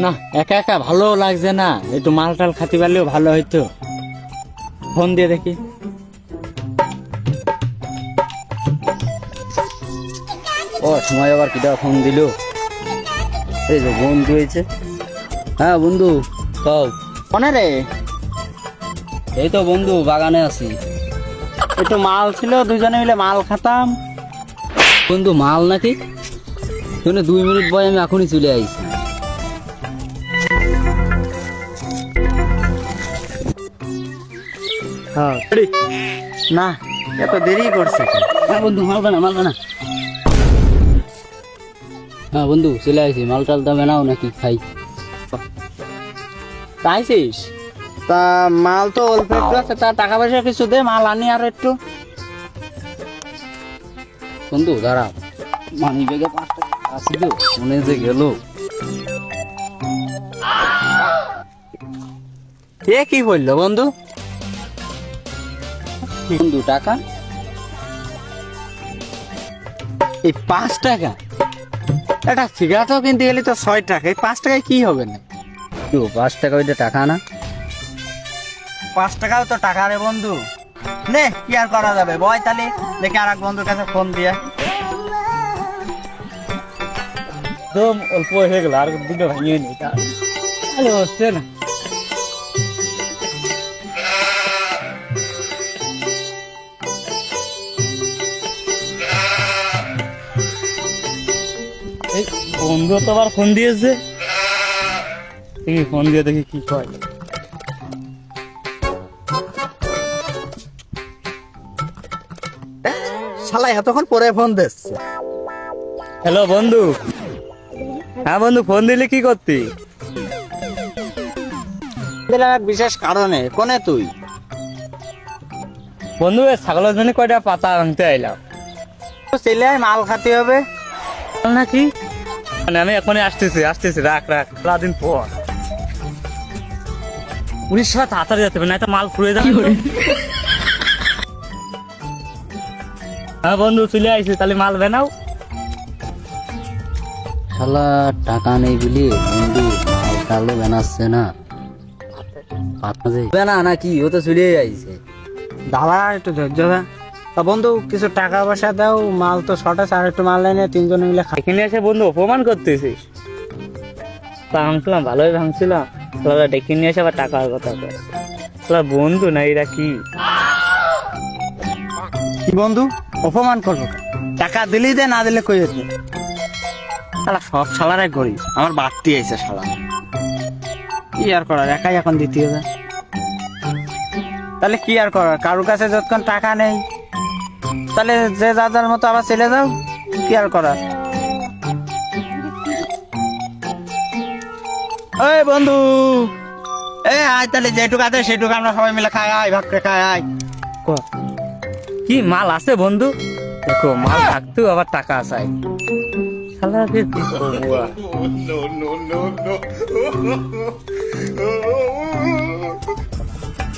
না একা একা ভালো লাগছে না, একটু মাল টাল খাতে পারলেও ভালো হইতো। ফোন দিয়ে দেখি। ও সময় আবার কিটা ফোন দিল। এই যে বন্ধু হয়েছে। হ্যাঁ বন্ধু কও। ফোনে রে, এই তো বন্ধু বাগানে আছি। একটু মাল ছিল, দুজনে মিলে মাল খাতাম। বন্ধু মাল নাকি? শুনে 2 মিনিট বয় আমি এখনই চলে আইছি। হ্যাঁ না, এত দেরি করছে কেন? হ্যাঁ বন্ধু মালবে না। হ্যাঁ বন্ধু চলে আইছি, মাল টাল দামে নাও নাকি খাই। চাইছিস? তা মাল তো অল্প একটু আছে, তা টাকা পয়সা কিছু দে, মাল আনি আর একটু। বন্ধু দাঁড়া, মানি ব্যাগে 5 টাকা আসিল, মনে যে গেল। এ কি বললো বন্ধু? বন্ধু টাকা এই 5 টাকা? একটা সিগারেটও কিনতে গেলে তো 6 টাকা, এই 5 টাকায় কি হবে না? 5 টাকা ওইটা টাকা না? 5 টাকাও তো টাকা রে বন্ধু। নে কি আর করা যাবে, বয় তাহলে দেখি আর এক বন্ধুর কাছে ফোন দিয়ে। একদম অল্প হয়ে গেল, আর দুটো ভাঙিয়ে নি। তাহলে হচ্ছে না। এই বন্ধু তো আবার ফোন দিয়েছে, দেখি ফোন দিয়ে দেখি কি কয়। শালা এতক্ষণ পরে ফোন দিচ্ছে। হ্যালো বন্ধু। হ্যাঁ বন্ধু, ফোন দিলি কি করতি? দিলাম এক বিশেষ কারণে। কোনে তুই? বন্ধু ছাগলের জন্য কয়টা পাতা আনতে আইলাম। ছেলে মাল খাতে হবে নাকি? মানে আমি এখনই আসতেছি, রাখ সারাদিন পর। 19 তাড়াতাড়ি যেতে হবে, না তো মাল ফুরিয়ে যাবে। হ্যাঁ বন্ধু চলে আইছি, তাহলে মাল বানাও। শালা টাকা নেই বলি বন্ধু মাল টালও বানাচ্ছে না। বানা নাকি? ও তো চলে আইছে। দাদা একটু ধৈর্য ধর। তা বন্ধু কিছু টাকা পয়সা দাও, মাল তো শর্টেজ, আর একটু মাল এনে 3 জন মিলে খাই। এখানে এসে বন্ধু অপমান করতেছিস। ভাঙছিলাম, ভালোই ভাঙছিলাম, ডেকে নিয়ে এসে আবার টাকার কথা কয়। বন্ধু না এরা কি বন্ধু অপমান করবো? টাকা দিলেই দে, না দিলে কই যেতে। শালা সব শালারাই গরিব, আমার বাড়তি আইছে শালা। কি আর করার, একাই এখন দিতে হবে। তাহলে কি আর করার, কারোর কাছে যতক্ষণ টাকা নেই, তাহলে যে যার মতো আবার চলে যাও। কি আর করার। এই বন্ধু, আয় তাহলে যেটুকু আছে সেটুকু আমরা সবাই মিলে খাই, আয় ভাগ করে খাই, আয়। কি মাল আছে বন্ধু? দেখো মাল থাকতেও আবার টাকা চাই।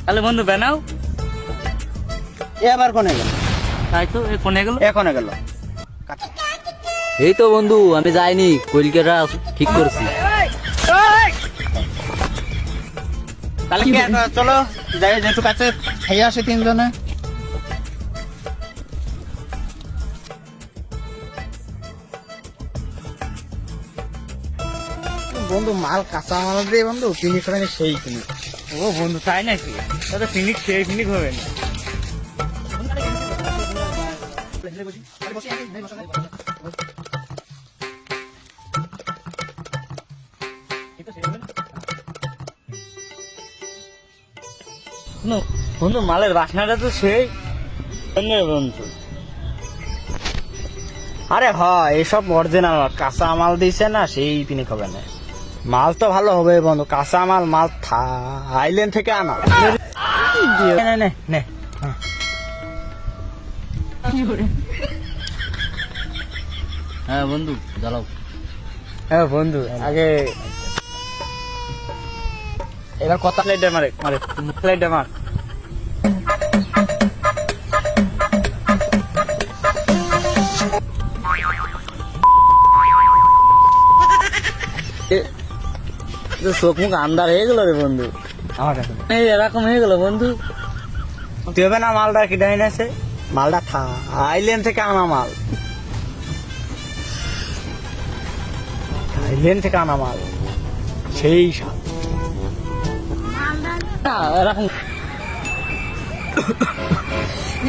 তাহলে বন্ধু বানাও। এবার কোনে গেল? তাই তো কোনে গেল, এখনে গেল। এই তো বন্ধু আমি যাইনি, কলকাতা ঠিক করছি। তাহলে কি চলো যাই, যেটুকু আছে খাইয়ে আসে 3 জনে। বন্ধু মাল কাঁচা মাল দিয়ে বন্ধু পিকনিক করে সেই পিকনিক। ও বন্ধু তাই নাকি? তাহলে পিকনিক সেই পিকনিক হবে না। বন্ধু মালের বাসনাটা তো সেই বন্ধু। আরে হয় এসব অরিজিনাল কাঁচা মাল দিছে না, সেই পিকনিক হবে না। মাল তো ভালো হবে বন্ধু, কাঁচা মাল থাইল্যান্ড থেকে আনা। হ্যাঁ বন্ধু জ্বালাও। হ্যাঁ বন্ধু আগে এবার কথা ফ্লাইটে মারে ফ্লাইটে মার। তো চোখ মুখ আন্দার হয়ে গেল রে বন্ধু। আমার কাছে এই এরকম হয়ে গেল বন্ধু। তুই হবে না মালটা কি ডাইন আছে, মালটা থাইল্যান্ড থেকে আনা মাল, থাইল্যান্ড থেকে আনা মাল, সেই সব না, এরকম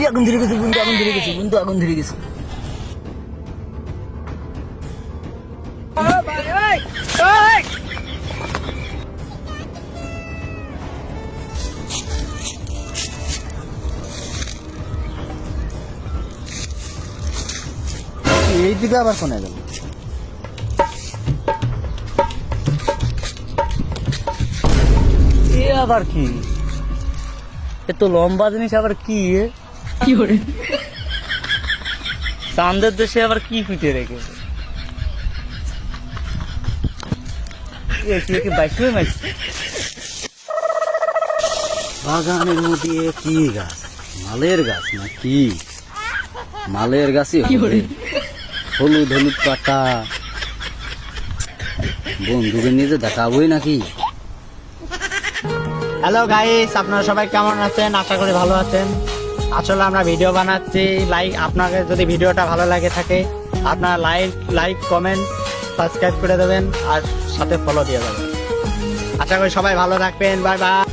আগুন ধরে গেছে বন্ধু, আগুন ধরে গেছে বন্ধু, আগুন ধরে গেছে। এই দিকে আবার শোনা গেল। এ আবার কি? এত লম্বা জিনিস আবার কি? কি করে চাঁদের দেশে আবার কি পিটে রেখেছে? বাগানের মধ্যে কি গাছ? মালের গাছ না কি? মালের গাছই হবে। হলুদ হলুদ পাতা, বন্ধুকে নিয়ে যে দেখাবোই নাকি? হ্যালো গাইস, আপনারা সবাই কেমন আছেন? আশা করি ভালো আছেন। আসলে আমরা ভিডিও বানাচ্ছি, আপনাকে যদি ভিডিওটা ভালো লাগে থাকে আপনারা লাইক কমেন্ট সাবস্ক্রাইব করে দেবেন আর সাথে ফলো দিয়ে দেবেন। আশা করি সবাই ভালো থাকবেন। Bye bye.